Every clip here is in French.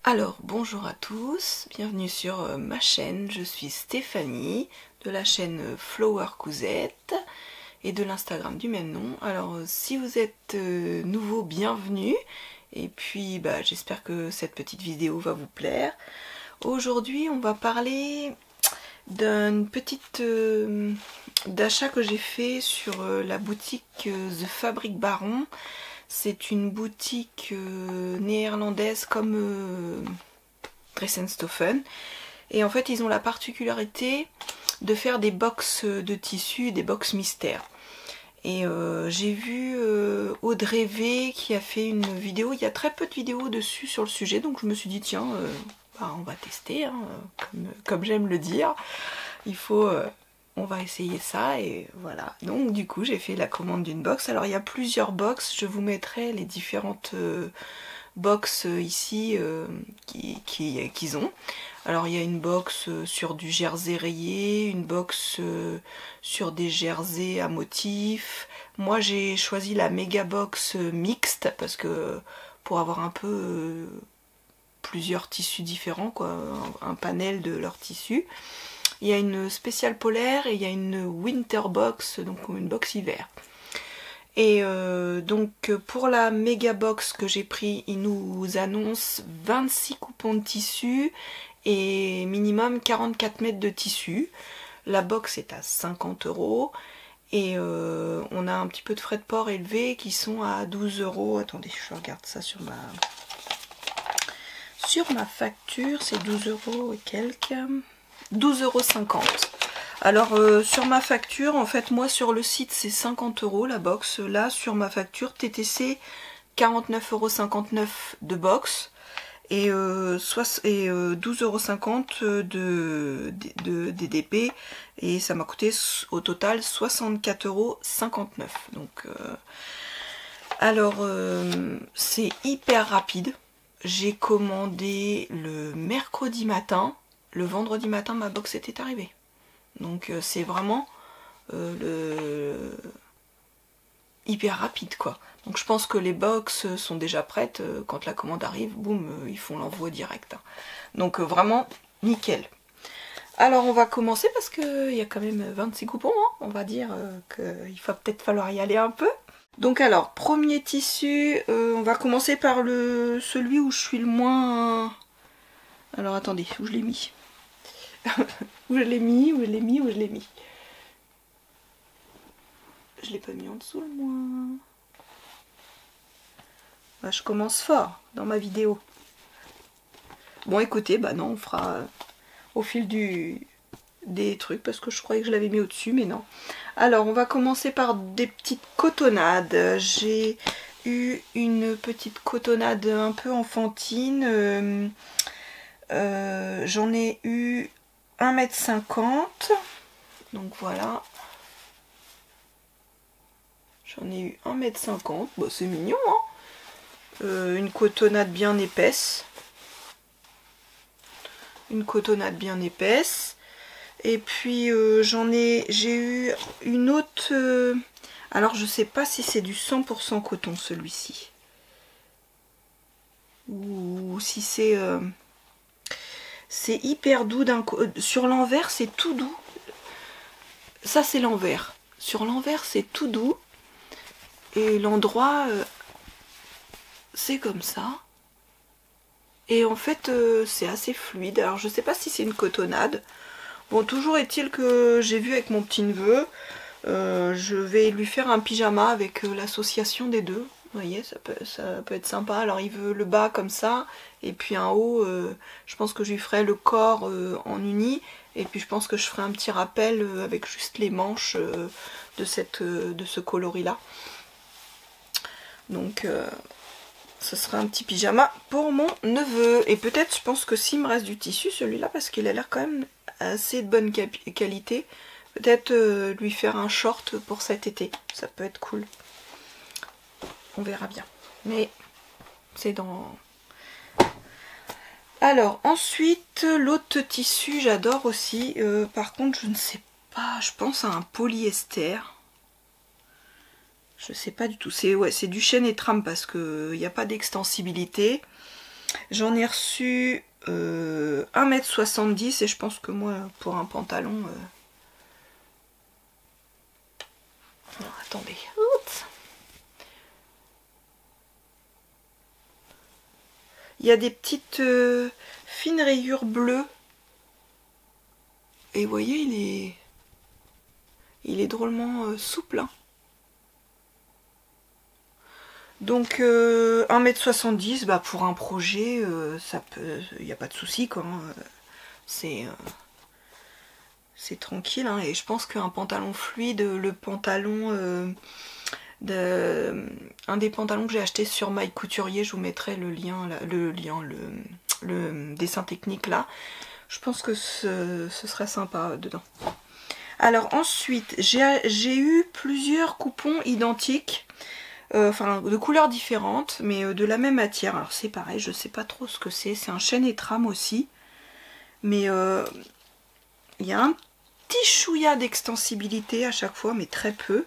Alors, bonjour à tous, bienvenue sur ma chaîne, je suis Stéphanie, de la chaîne Flower Cousette et de l'Instagram du même nom. Alors, si vous êtes nouveau, bienvenue, et puis j'espère que cette petite vidéo va vous plaire. Aujourd'hui, on va parler d'une petite d'achat que j'ai fait sur la boutique The Fabric Baron. C'est une boutique néerlandaise comme Dressenstoffen. Et en fait, ils ont la particularité de faire des box de tissu, des box mystères. Et j'ai vu Audrey V qui a fait une vidéo. Il y a très peu de vidéos dessus sur le sujet, donc je me suis dit tiens, on va tester, hein, comme j'aime le dire. On va essayer ça et voilà. Donc du coup j'ai fait la commande d'une box. Alors il y a plusieurs box, je vous mettrai les différentes box ici qu'ils ont. Alors il y a une box sur du jersey rayé, une box sur des jerseys à motifs. Moi j'ai choisi la méga box mixte parce que pour avoir un peu plusieurs tissus différents, quoi, un panel de leurs tissus. Il y a une spéciale polaire et il y a une winter box, donc une box hiver. Et donc pour la méga box que j'ai pris, ils nous annoncent 26 coupons de tissu et minimum 44 mètres de tissu. La box est à 50 € et on a un petit peu de frais de port élevés qui sont à 12 €. Attendez, je regarde ça sur ma facture, c'est 12 € et quelques. 12,50 €. Alors sur ma facture, en fait moi sur le site c'est 50 € la box. Là sur ma facture TTC 49,59 € de box et 12,50 € de DDP et ça m'a coûté au total 64,59 €. Donc alors c'est hyper rapide. J'ai commandé le mercredi matin. Le vendredi matin, ma box était arrivée. Donc c'est vraiment hyper rapide, quoi. Donc je pense que les box sont déjà prêtes. Quand la commande arrive, boum, ils font l'envoi direct. Hein. Donc vraiment, nickel. Alors on va commencer parce qu'il y a quand même 26 coupons. Hein. On va dire qu'il va peut-être falloir y aller un peu. Donc alors, premier tissu, on va commencer par celui où je suis le moins... Alors attendez, où je l'ai mis? Où je l'ai mis? Je l'ai pas mis en dessous le moins. Je commence fort dans ma vidéo. Bon écoutez, non, on fera au fil des trucs parce que je croyais que je l'avais mis au-dessus, mais non. Alors on va commencer par des petites cotonnades. J'ai eu une petite cotonnade un peu enfantine. J'en ai eu 1,50 m, donc voilà, j'en ai eu 1,50 m, c'est mignon, hein. Une cotonnade bien épaisse, et puis j'ai eu une autre, alors je sais pas si c'est du 100% coton celui-ci, ou si c'est hyper doux sur l'envers, c'est tout doux. Ça c'est l'envers. Sur l'envers c'est tout doux. Et l'endroit c'est comme ça. Et en fait c'est assez fluide. Alors je sais pas si c'est une cotonnade. Bon, toujours est-il que j'ai vu avec mon petit neveu. Je vais lui faire un pyjama avec l'association des deux. Vous voyez, ça peut être sympa. Alors il veut le bas comme ça, et puis un haut, je pense que je lui ferai le corps en uni, et puis je pense que je ferai un petit rappel avec juste les manches de ce coloris là. Donc ce sera un petit pyjama pour mon neveu. Et peut-être, je pense que s'il me reste du tissu, celui-là, parce qu'il a l'air quand même assez de bonne qualité, peut-être lui faire un short pour cet été, ça peut être cool. On verra bien. Mais c'est dans... Alors, ensuite, l'autre tissu, j'adore aussi. Par contre, je ne sais pas, je pense à un polyester. Je sais pas du tout. C'est du chêne et trame parce qu'il n'y a pas d'extensibilité. J'en ai reçu 1,70 m et je pense que moi, pour un pantalon... Non, attendez. Oups. Il y a des petites fines rayures bleues. Et vous voyez, il est drôlement souple. Hein. Donc 1,70 m, bah, pour un projet, ça peut, il n'y a pas de souci quoi. Hein. C'est tranquille. Hein. Et je pense qu'un pantalon fluide, le pantalon un des pantalons que j'ai acheté sur My Couturier, je vous mettrai le lien, le dessin technique là. Je pense que ce serait sympa dedans. Alors ensuite, j'ai eu plusieurs coupons identiques. Enfin de couleurs différentes mais de la même matière. Alors c'est pareil, je sais pas trop ce que c'est un chêne et trame aussi, mais il y a un petit chouïa d'extensibilité à chaque fois mais très peu,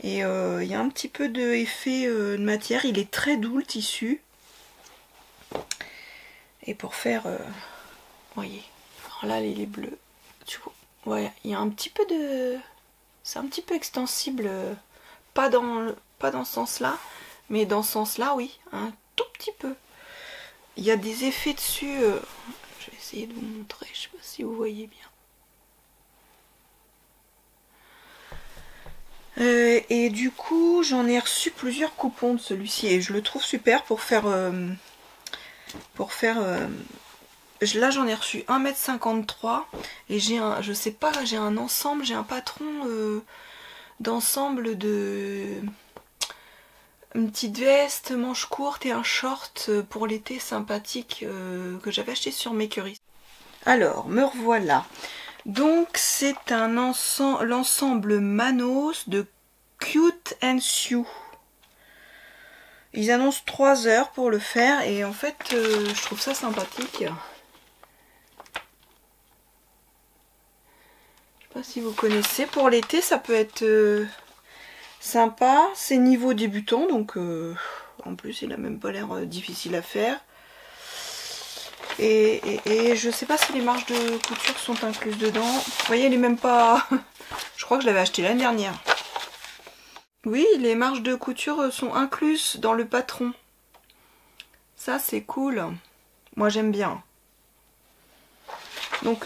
et il y a un petit peu d'effet de matière. Il est très doux le tissu, et pour faire voyez, alors là il est bleu, tu vois, ouais, il y a un petit peu de, c'est un petit peu extensible, pas dans ce sens-là, mais dans ce sens-là, oui, un tout petit peu. Il y a des effets dessus, je vais essayer de vous montrer, je sais pas si vous voyez bien. Et du coup, j'en ai reçu plusieurs coupons de celui-ci, et je le trouve super pour faire... là, j'en ai reçu 1,53 m, et j'ai un, je sais pas, j'ai un ensemble, j'ai un patron d'ensemble de... Une petite veste, manche courte et un short pour l'été sympathique que j'avais acheté sur Makery. Alors, me revoilà. Donc, c'est l'ensemble Manos de Cute and Sue. Ils annoncent 3 heures pour le faire et en fait, je trouve ça sympathique. Je sais pas si vous connaissez. Pour l'été, ça peut être... sympa, c'est niveau débutant, donc en plus il a même pas l'air difficile à faire. Et je sais pas si les marges de couture sont incluses dedans. Vous voyez, il est même pas... Je crois que je l'avais acheté l'année dernière. Oui, les marges de couture sont incluses dans le patron. Ça c'est cool. Moi j'aime bien. Donc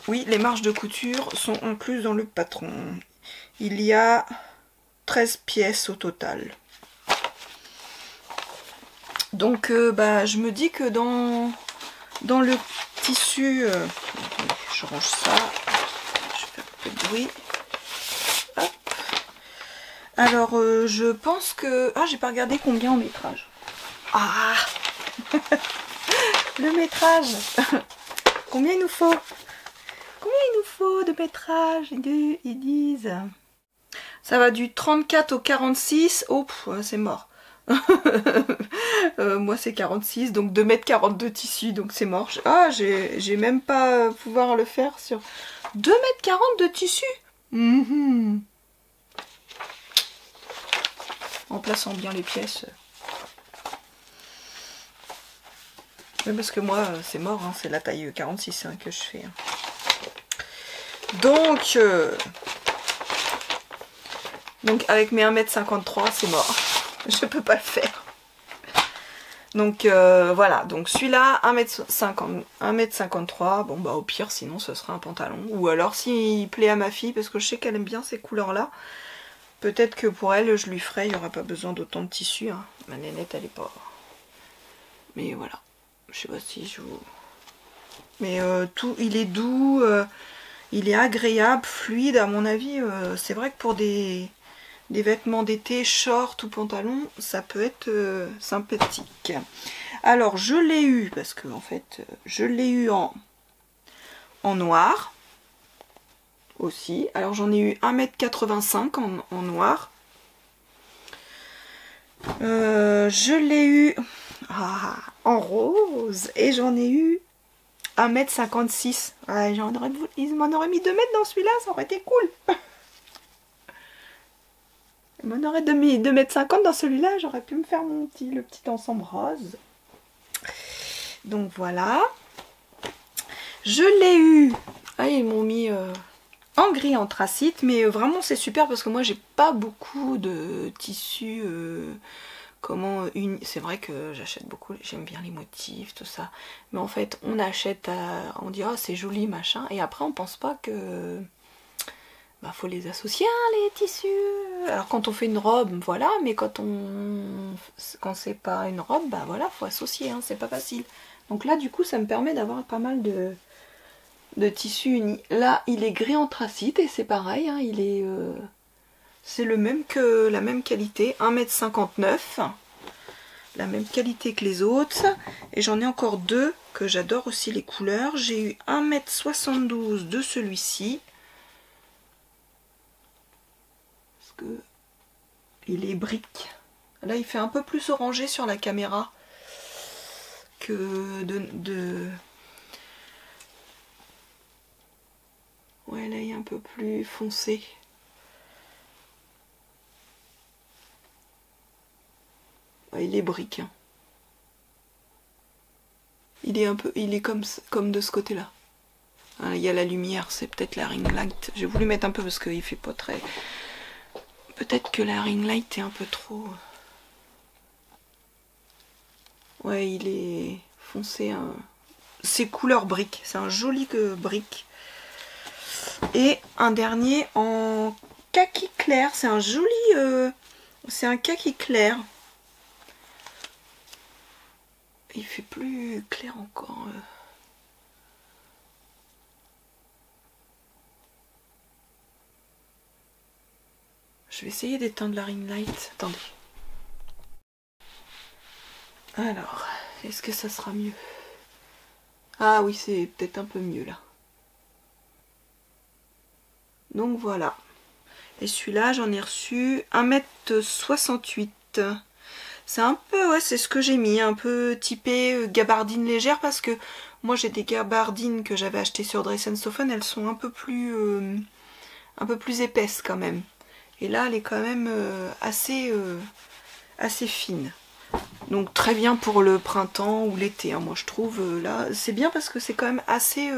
oui, les marges de couture sont incluses dans le patron. Il y a 13 pièces au total. Donc bah, je me dis que dans le tissu, je range ça, je fais un peu de bruit. Hop. Alors je pense que... Ah, j'ai pas regardé combien en métrage. Ah le métrage. Combien il nous faut? Combien il nous faut de métrage? Ils disent... Ça va du 34 au 46. Oh, c'est mort. Moi c'est 46, donc 2,42 m tissu, donc c'est mort. Ah, j'ai même pas pouvoir le faire sur 2,40 m de tissu. En plaçant bien les pièces. Mais parce que moi c'est mort, hein, c'est la taille 46 hein, que je fais. Donc avec mes 1,53 m, c'est mort. Je peux pas le faire. Donc voilà, donc celui-là, 1,53 m. Bon bah au pire, sinon ce sera un pantalon. Ou alors s'il plaît à ma fille, parce que je sais qu'elle aime bien ces couleurs-là, peut-être que pour elle, je lui ferai, il n'y aura pas besoin d'autant de tissu. Hein. Ma nénette, elle est pas... Mais voilà, je sais pas si je vous... Mais tout, il est doux, il est agréable, fluide, à mon avis. C'est vrai que pour des vêtements d'été, short ou pantalon, ça peut être sympathique. Alors je l'ai eu, parce que en fait je l'ai eu en noir aussi. Alors j'en ai eu 1,85 m en noir. Je l'ai eu en rose, et j'en ai eu 1,56 m. Ils m'en auraient mis 2 mètres dans celui-là, ça aurait été cool. On aurait mis 2,50 m dans celui-là, j'aurais pu me faire le petit ensemble rose. Donc voilà. Je l'ai eu. Ah, ils m'ont mis en gris anthracite, mais vraiment c'est super parce que moi j'ai pas beaucoup de tissus. C'est vrai que j'achète beaucoup, j'aime bien les motifs, tout ça. Mais en fait, on achète, on dit oh c'est joli machin, et après on pense pas que faut les associer hein, les tissus. Alors quand on fait une robe, voilà, mais quand c'est pas une robe, bah voilà, faut associer, hein, c'est pas facile. Donc là du coup ça me permet d'avoir pas mal de tissus unis. Là il est gris anthracite et c'est pareil, hein, c'est le même que la même qualité, 1,59 m, la même qualité que les autres. Et j'en ai encore deux que j'adore aussi les couleurs. J'ai eu 1,72 m de celui-ci. Parce que il est brique. Là il fait un peu plus orangé sur la caméra que ouais, là il est un peu plus foncé. Ouais, il est brique. Hein. Il est comme de ce côté-là. Il y a la lumière, c'est peut-être la ring light. J'ai voulu mettre un peu parce qu'il fait pas très... Peut-être que la ring light est un peu trop... Ouais, il est foncé. Hein. C'est couleur brique. C'est un joli brique. Et un dernier en kaki clair. C'est un joli... c'est un kaki clair. Il fait plus clair encore. Je vais essayer d'éteindre la ring light. Attendez. Alors, est-ce que ça sera mieux? Ah oui, c'est peut-être un peu mieux là. Donc voilà. Et celui-là, j'en ai reçu 1,68 m. C'est un peu, ouais, c'est ce que j'ai mis, un peu typé gabardine légère parce que moi j'ai des gabardines que j'avais achetées sur Dress & Soften, elles sont un peu plus épaisses quand même. Et là, elle est quand même assez fine. Donc très bien pour le printemps ou l'été, hein, moi je trouve. Là, c'est bien parce que c'est quand même assez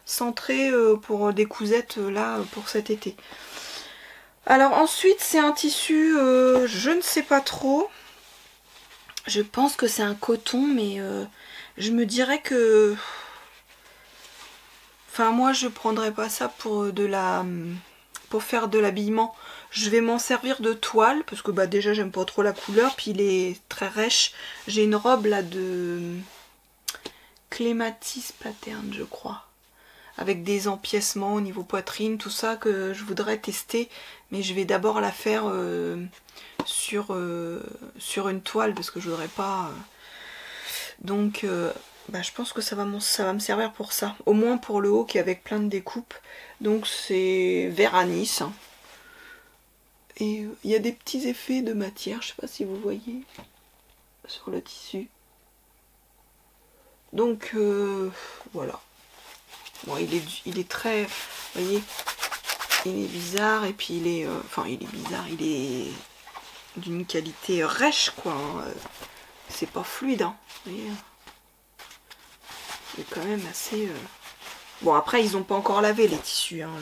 centré pour des cousettes là pour cet été. Alors ensuite, c'est un tissu, je ne sais pas trop. Je pense que c'est un coton, mais je me dirais que... Enfin, moi, je prendrais pas ça pour faire de l'habillement. Je vais m'en servir de toile, parce que bah, déjà, j'aime pas trop la couleur, puis il est très rêche. J'ai une robe, là, de Clématis Pattern, je crois. Avec des empiècements au niveau poitrine, tout ça, que je voudrais tester. Mais je vais d'abord la faire... sur une toile parce que je voudrais pas donc je pense que ça va me servir pour ça, au moins pour le haut qui est avec plein de découpes. Donc c'est vert anis et il y a des petits effets de matière, je sais pas si vous voyez sur le tissu. Donc voilà, bon, il est très, vous voyez, il est bizarre et puis il est il est d'une qualité rêche quoi, hein. C'est pas fluide, hein. Vous voyez, c'est quand même assez... Bon après ils ont pas encore lavé les tissus, hein.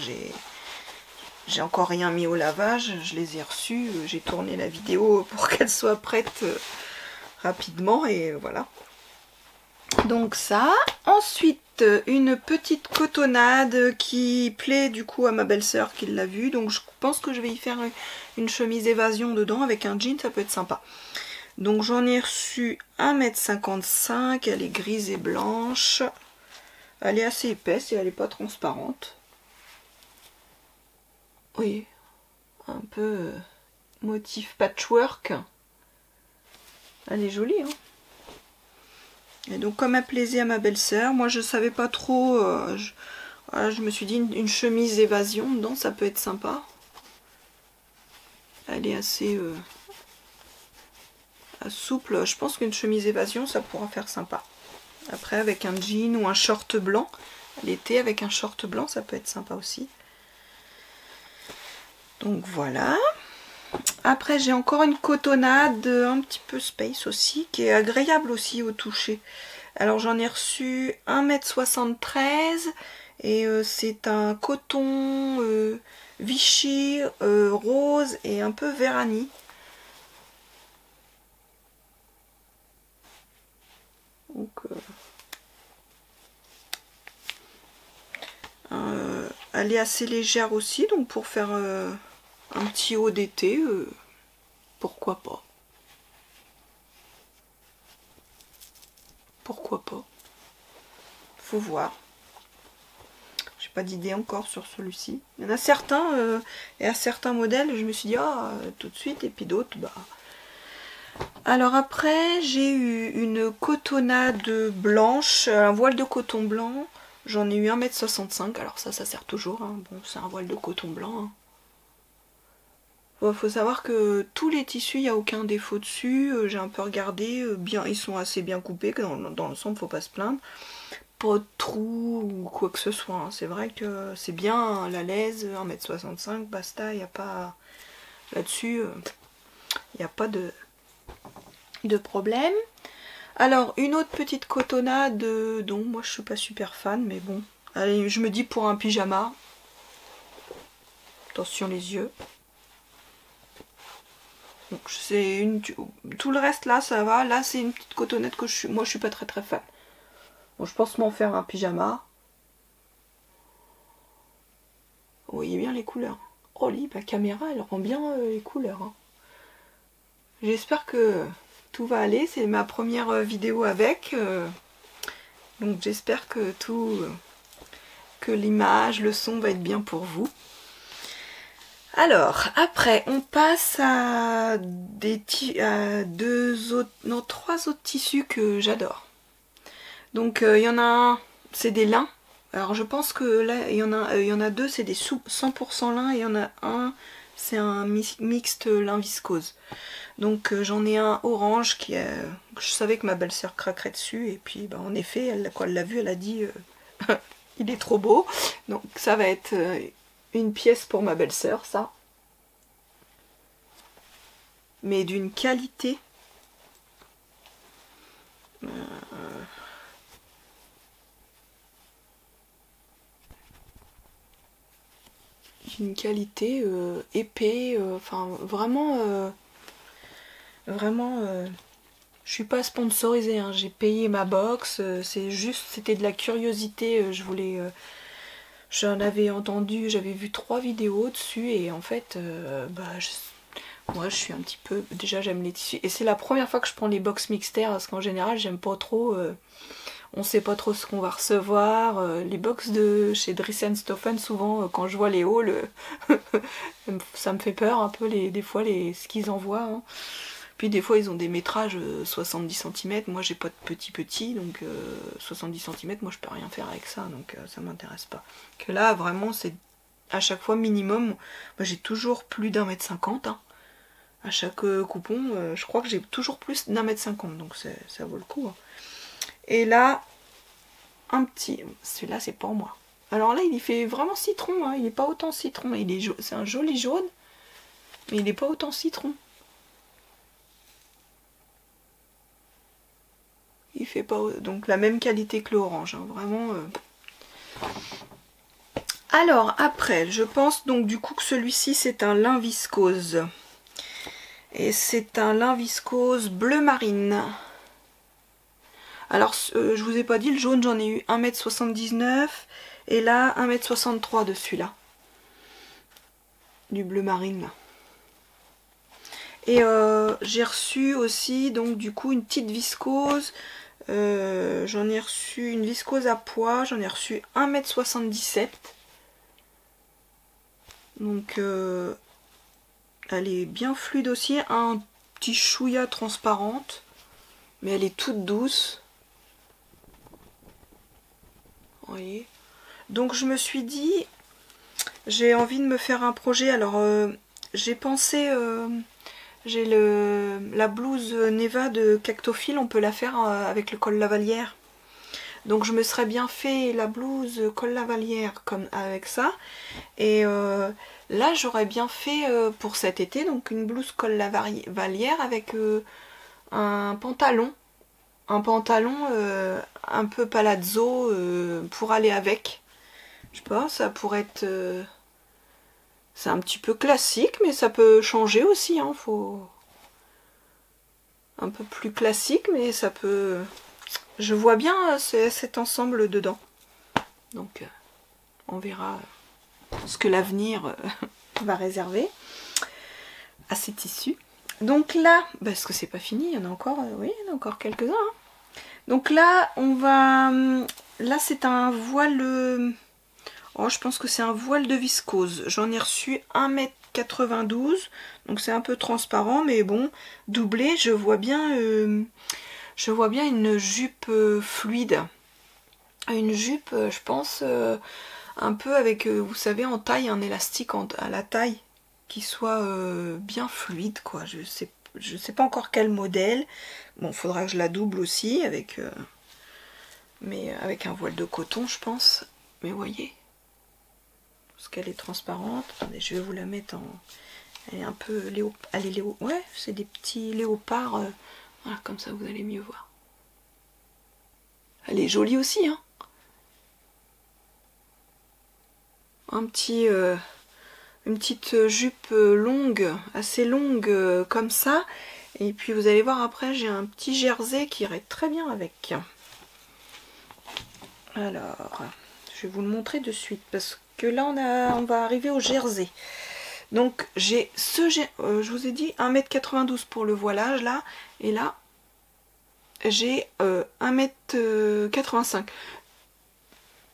J'ai encore rien mis au lavage, je les ai reçus, j'ai tourné la vidéo pour qu'elle soit prête rapidement et voilà. Donc ça, ensuite une petite cotonnade qui plaît du coup à ma belle-sœur qui l'a vue, donc je pense que je vais y faire une chemise évasion dedans avec un jean, ça peut être sympa. Donc j'en ai reçu 1,55 m, elle est grise et blanche, elle est assez épaisse et elle n'est pas transparente. Oui, un peu motif patchwork, elle est jolie hein. Et donc comme elle plaisait à ma belle-sœur, moi je savais pas trop, je me suis dit une chemise évasion dedans, ça peut être sympa. Elle est assez souple, je pense qu'une chemise évasion ça pourra faire sympa. Après avec un jean ou un short blanc, l'été avec un short blanc ça peut être sympa aussi. Donc voilà. Après j'ai encore une cotonnade un petit peu space aussi, qui est agréable aussi au toucher. Alors j'en ai reçu 1,73 m et c'est un coton Vichy rose et un peu verani. Donc elle est assez légère aussi, donc pour faire un petit haut d'été, pourquoi pas. Pourquoi pas. Faut voir. J'ai pas d'idée encore sur celui-ci. Il y en a certains, et à certains modèles, je me suis dit, ah, tout de suite, et puis d'autres, bah. Alors après, j'ai eu une cotonnade blanche, un voile de coton blanc. J'en ai eu 1,65 m. Alors ça sert toujours. Hein. Bon, c'est un voile de coton blanc. Hein. Bon, faut savoir que tous les tissus, il n'y a aucun défaut dessus. J'ai un peu regardé, bien, ils sont assez bien coupés. Dans l'ensemble, faut pas se plaindre. Pas de trous ou quoi que ce soit. Hein. C'est vrai que c'est bien la laise, 1,65 m, basta. Il n'y a pas là-dessus, il n'y a pas de problème. Alors une autre petite cotonnade dont moi je suis pas super fan, mais bon, allez, je me dis pour un pyjama, attention les yeux. Donc c'est une, tout le reste là ça va, là c'est une petite cotonnette que moi je suis pas très fan. Bon, je pense m'en faire un pyjama. Vous voyez bien les couleurs. Oh la caméra elle rend bien les couleurs. Hein. J'espère que tout va aller, c'est ma première vidéo avec, donc j'espère que que l'image, le son va être bien pour vous. Alors, après, on passe à trois autres tissus que j'adore. Donc, il y en a un, c'est des lins. Alors, je pense que là, il y en a deux, c'est des 100% lin, et il y en a un, c'est un mixte lin viscose. Donc j'en ai un orange qui est... Je savais que ma belle-sœur craquerait dessus. Et puis bah, en effet, quand elle l'a vu, elle a dit il est trop beau. Donc ça va être une pièce pour ma belle-sœur, ça. Mais d'une qualité... d'une qualité épais. Enfin vraiment... Vraiment... je suis pas sponsorisée, hein. J'ai payé ma box, c'est juste, c'était de la curiosité, je voulais... j'en avais entendu, j'avais vu 3 vidéos dessus et en fait, moi je suis un petit peu... Déjà j'aime les tissus et c'est la première fois que je prends les box mixtaires parce qu'en général j'aime pas trop... on sait pas trop ce qu'on va recevoir. Les box de chez Driessen-Stauffen, souvent quand je vois les hauls, ça me fait peur un peu des fois ce qu'ils envoient. Hein. Puis des fois ils ont des métrages 70 cm, moi j'ai pas de petit, donc 70 cm, moi je peux rien faire avec ça, donc ça m'intéresse pas. Que là vraiment c'est à chaque fois minimum, moi j'ai toujours plus d'1,50 m. Hein. À chaque coupon, je crois que j'ai toujours plus d'1,50 m, donc ça vaut le coup. Hein. Et là, un petit, celui-là c'est pour moi. Alors là il fait vraiment citron, hein. Il est pas autant citron, c'est un joli jaune, mais il est pas autant citron. Il fait pas donc la même qualité que l'orange, hein, vraiment. Alors après, je pense donc du coup que celui-ci c'est un lin viscose. Et c'est un lin viscose bleu marine. Alors je vous ai pas dit, le jaune j'en ai eu 1,79 m et là 1,63 m de celui-là. Du bleu marine là. Et j'ai reçu aussi donc du coup une petite viscose. J'en ai reçu une viscose à pois, j'en ai reçu 1,77 m. Donc elle est bien fluide aussi, un petit chouïa transparente, mais elle est toute douce. Vous voyez. Donc je me suis dit, j'ai envie de me faire un projet. Alors j'ai pensé, j'ai la blouse Neva de Cactophile, on peut la faire avec le col Lavalière. Donc je me serais bien fait la blouse col Lavalière comme avec ça. Et là j'aurais bien fait pour cet été donc une blouse col Lavalière avec un pantalon un pantalon un peu palazzo pour aller avec. Je sais pas, ça pourrait être... c'est un petit peu classique, mais ça peut changer aussi, hein, faut... Un peu plus classique, mais ça peut... Je vois bien cet ensemble dedans. Donc, on verra ce que l'avenir va réserver à ces tissus. Donc là, parce que c'est pas fini, il y en a encore, oui, il y en a encore quelques-uns. Hein. Donc là, on va... Là, c'est un voile... Oh, je pense que c'est un voile de viscose. J'en ai reçu 1,92 m. Donc c'est un peu transparent, mais bon, doublé, je vois bien une jupe fluide. Une jupe, je pense, un peu avec, vous savez, en taille, un élastique à la taille qui soit bien fluide, quoi. Je sais pas encore quel modèle. Bon, faudra que je la double aussi avec, mais avec un voile de coton, je pense. Mais vous voyez, parce qu'elle est transparente. Attendez, je vais vous la mettre en... Elle est un peu ouais, c'est des petits léopards. Voilà, comme ça vous allez mieux voir. Elle est jolie aussi, hein. Une petite jupe longue, assez longue comme ça. Et puis vous allez voir après, j'ai un petit jersey qui irait très bien avec. Alors, je vais vous le montrer de suite parce que là on va arriver au jersey. Donc j'ai je vous ai dit 1,92 m pour le voilage là, et là j'ai 1,85 m.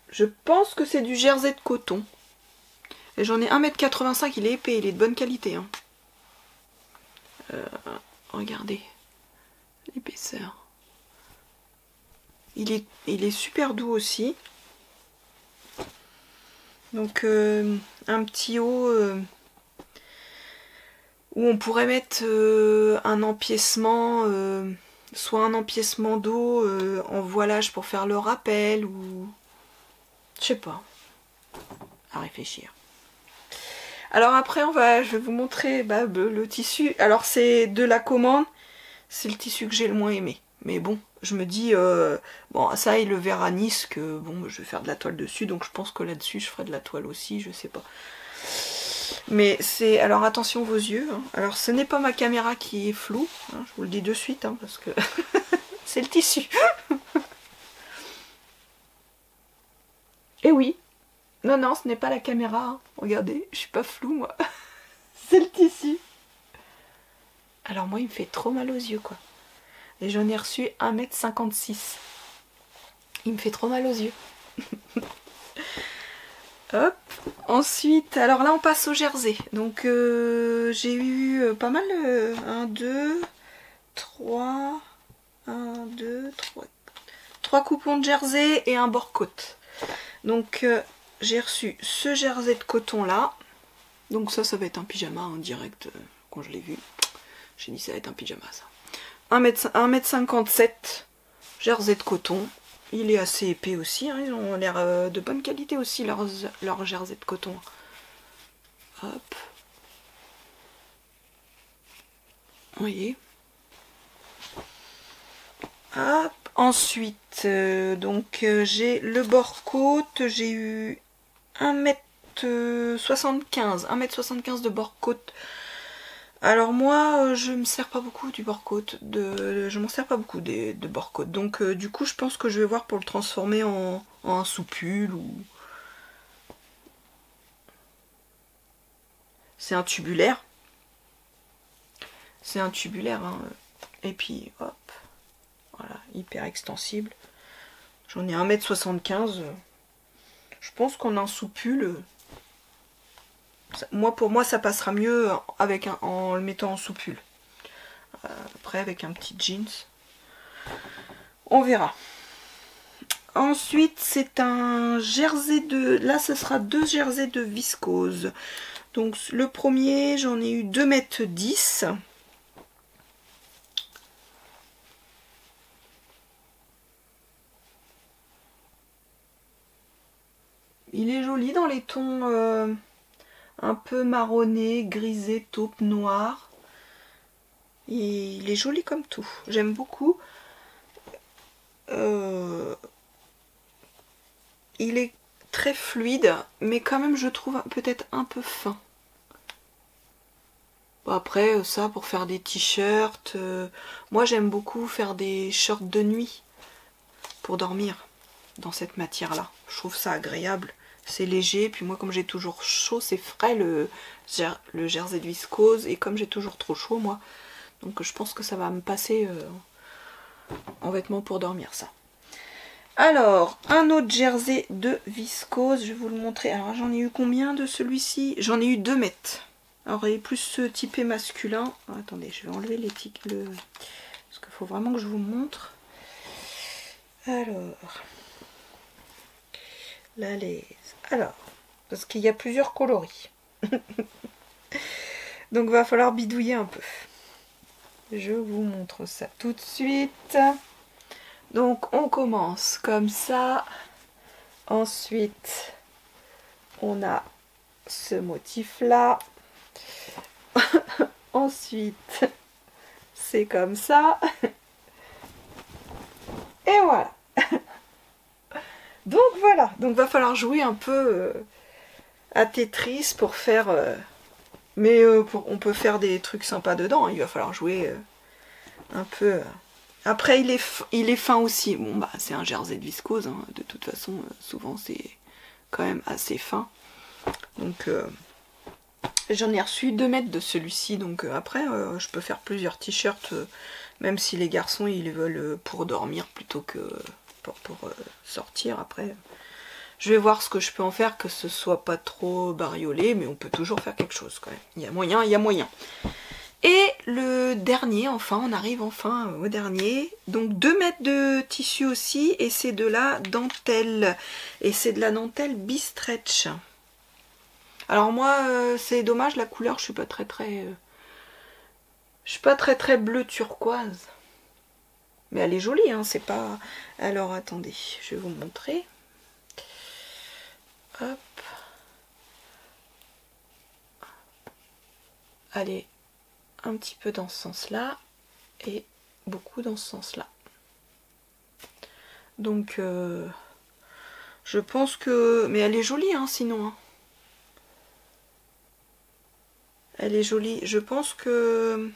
Je pense que c'est du jersey de coton. Et j'en ai 1,85 m, il est épais, il est de bonne qualité. Hein. Regardez l'épaisseur. Il est super doux aussi. Donc un petit haut où on pourrait mettre un empiècement, soit un empiècement d'eau en voilage pour faire le rappel, ou je sais pas, à réfléchir. Alors après je vais vous montrer le tissu. Alors c'est de la commande, c'est le tissu que j'ai le moins aimé. Mais bon, je me dis, bon ça il le verra à Nice que bon je vais faire de la toile dessus, donc je pense que là-dessus je ferai de la toile aussi, je sais pas. Mais c'est... Alors attention vos yeux. Hein. Alors ce n'est pas ma caméra qui est floue. Hein, je vous le dis de suite. Hein, parce que c'est le tissu. Et oui. Non, non, ce n'est pas la caméra. Hein. Regardez, je suis pas floue moi. C'est le tissu. Alors moi il me fait trop mal aux yeux quoi. Et j'en ai reçu 1,56 m. Il me fait trop mal aux yeux. Hop. Ensuite, alors là on passe au jersey. Donc j'ai eu pas mal, 1, 2, 3, 1, 2, 3 coupons de jersey et un bord-côte. Donc j'ai reçu ce jersey de coton là. Donc ça va être un pyjama en direct quand je l'ai vu. J'ai dit ça va être un pyjama ça. 1,57 m, jersey de coton. Il est assez épais aussi, hein. Ils ont l'air de bonne qualité aussi, leurs jersey de coton. Hop. Vous voyez. Hop. Ensuite, donc j'ai le bord-côte, j'ai eu 1,75 m de bord-côte. Alors moi, je me sers pas beaucoup du bord-côte, je m'en sers pas beaucoup de bord-côte. Donc du coup, je pense que je vais voir pour le transformer en un sous-pull ou... C'est un tubulaire. C'est un tubulaire, hein. Et puis, hop. Voilà, hyper extensible. J'en ai 1,75 m. Je pense qu'en un sous-pull... Pour moi, ça passera mieux en le mettant en sous-pull. Après, avec un petit jeans. On verra. Ensuite, c'est un jersey de... Là, ce sera 2 jerseys de viscose. Donc, le premier, j'en ai eu 2,10 m. Il est joli dans les tons un peu marronné, grisé, taupe, noir. Et il est joli comme tout. J'aime beaucoup. il est très fluide, mais quand même je trouve peut-être un peu fin. Bon, après ça pour faire des t-shirts, moi j'aime beaucoup faire des shorts de nuit pour dormir dans cette matière là. Je trouve ça agréable, c'est léger, puis moi comme j'ai toujours chaud, c'est frais le jersey de viscose, et comme j'ai toujours trop chaud moi, donc je pense que ça va me passer en vêtements pour dormir ça. Alors, un autre jersey de viscose, je vais vous le montrer. Alors, j'en ai eu combien de celui-ci? J'en ai eu 2 mètres. Alors, il est plus typé masculin. Oh, attendez, je vais enlever l'étiquette. Parce qu'il faut vraiment que je vous montre. Alors, la laise. Alors, parce qu'il y a plusieurs coloris. Donc, il va falloir bidouiller un peu. Je vous montre ça tout de suite. Donc on commence comme ça, ensuite on a ce motif là, ensuite c'est comme ça, et voilà. Donc voilà, donc va falloir jouer un peu à Tetris pour faire, on peut faire des trucs sympas dedans, hein. Il va falloir jouer un peu... Après, il est fin aussi. Bon, bah, c'est un jersey de viscose, hein. De toute façon, souvent, c'est quand même assez fin. Donc, j'en ai reçu 2 mètres de celui-ci. Donc, après, je peux faire plusieurs t-shirts, même si les garçons, ils les veulent pour dormir plutôt que pour sortir. Après, je vais voir ce que je peux en faire, que ce soit pas trop bariolé, mais on peut toujours faire quelque chose, quand même. Il y a moyen, il y a moyen. Et le dernier, enfin, on arrive enfin au dernier. Donc 2 mètres de tissu aussi, et c'est de la dentelle. Et c'est de la dentelle Bistretch. Alors moi, c'est dommage, la couleur, je suis pas très bleu turquoise. Mais elle est jolie, hein, c'est pas... Alors attendez, je vais vous montrer. Hop. Allez. Un petit peu dans ce sens-là et beaucoup dans ce sens-là. Donc, je pense que... Mais elle est jolie, hein, sinon. Hein. Elle est jolie. Je pense que...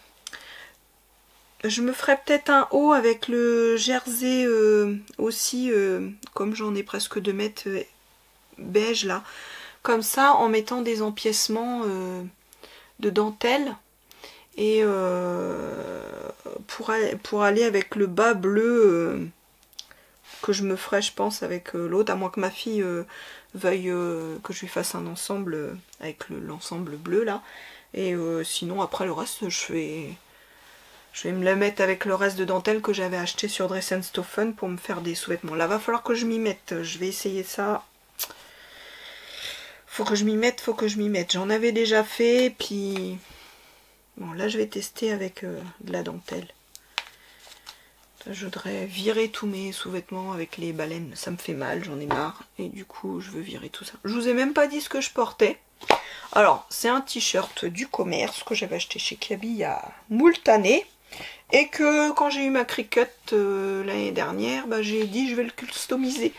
Je me ferai peut-être un haut avec le jersey aussi, comme j'en ai presque 2 mètres beige, là. Comme ça, en mettant des empiècements de dentelle. Et pour aller avec le bas bleu que je me ferai, je pense, avec l'autre, à moins que ma fille veuille que je lui fasse un ensemble avec l'ensemble bleu là. Et sinon après le reste, je vais me la mettre avec le reste de dentelle que j'avais acheté sur Dress & Stoffen pour me faire des sous-vêtements. Là va falloir que je m'y mette, je vais essayer ça. Faut que je m'y mette, J'en avais déjà fait, puis... Bon, là, je vais tester avec de la dentelle. Je voudrais virer tous mes sous-vêtements avec les baleines. Ça me fait mal, j'en ai marre. Et du coup, je veux virer tout ça. Je vous ai même pas dit ce que je portais. Alors, c'est un t-shirt du commerce que j'avais acheté chez Kaby il y a moult années. Et que quand j'ai eu ma Cricut l'année dernière, bah, j'ai dit je vais le customiser.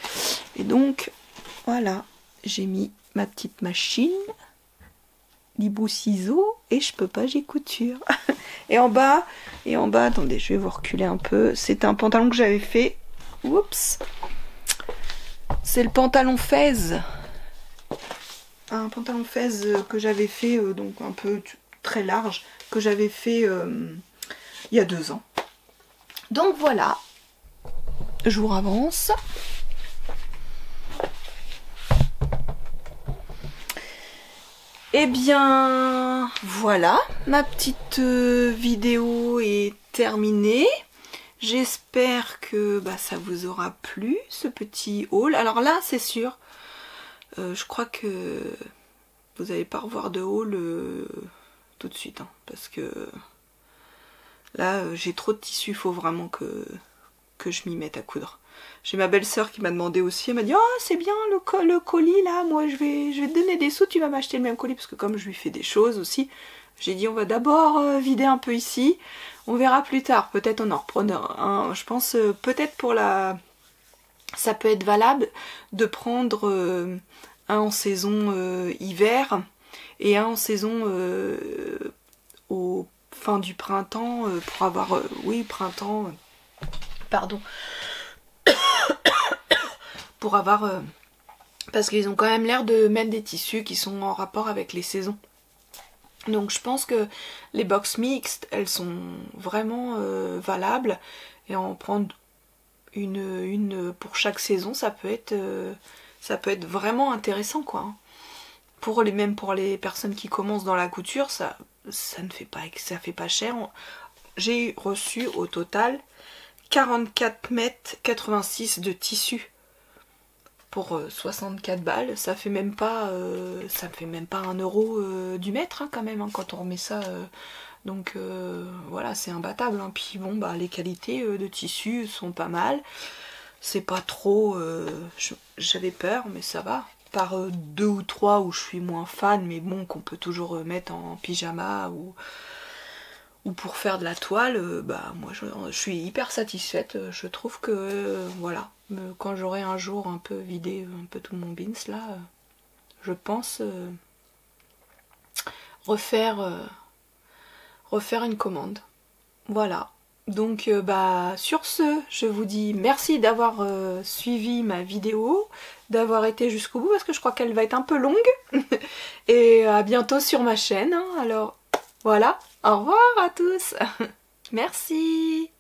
Et donc, voilà, j'ai mis ma petite machine. Les beaux ciseaux et je peux pas, j'ai couture. Et en bas, attendez, je vais vous reculer un peu. C'est un pantalon que j'avais fait. Oups. C'est le pantalon fez. Un pantalon fez que j'avais fait, donc un peu très large, que j'avais fait il y a 2 ans. Donc voilà. Je vous avance. Eh bien, voilà, ma petite vidéo est terminée. J'espère que ça vous aura plu, ce petit haul. Alors là, c'est sûr, je crois que vous n'allez pas revoir de haul tout de suite. Hein, parce que là, j'ai trop de tissu, il faut vraiment que je m'y mette à coudre. J'ai ma belle-sœur qui m'a demandé aussi, elle m'a dit « Oh, c'est bien le colis là, moi je vais te donner des sous, tu vas m'acheter le même colis. » Parce que comme je lui fais des choses aussi, J'ai dit on va d'abord vider un peu ici, on verra plus tard, peut-être on en reprendra un, je pense peut-être pour la... Ça peut être valable de prendre un en saison hiver et un en saison au fin du printemps pour avoir... oui, printemps... pardon. Pour avoir... parce qu'ils ont quand même l'air de mettre des tissus qui sont en rapport avec les saisons. Donc je pense que les box mixtes, elles sont vraiment valables. Et en prendre une pour chaque saison, ça peut être vraiment intéressant, quoi. Même pour les personnes qui commencent dans la couture, ça fait pas cher. J'ai reçu au total 44,86 m de tissu pour 64 balles. Ça fait même pas 1 euro du mètre, hein, quand même, hein, quand on remet ça. Donc voilà, c'est imbattable, hein. Puis bon, bah les qualités de tissu sont pas mal. C'est pas trop... j'avais peur, mais ça va. Par 2 ou 3 où je suis moins fan, mais bon, qu'on peut toujours mettre en pyjama ou pour faire de la toile, bah moi je suis hyper satisfaite. Je trouve que voilà, quand j'aurai un jour un peu vidé un peu tout mon bins là, je pense refaire une commande. Voilà. Donc bah sur ce, je vous dis merci d'avoir suivi ma vidéo, d'avoir été jusqu'au bout parce que je crois qu'elle va être un peu longue. Et à bientôt sur ma chaîne, hein. Alors voilà, au revoir à tous. Merci.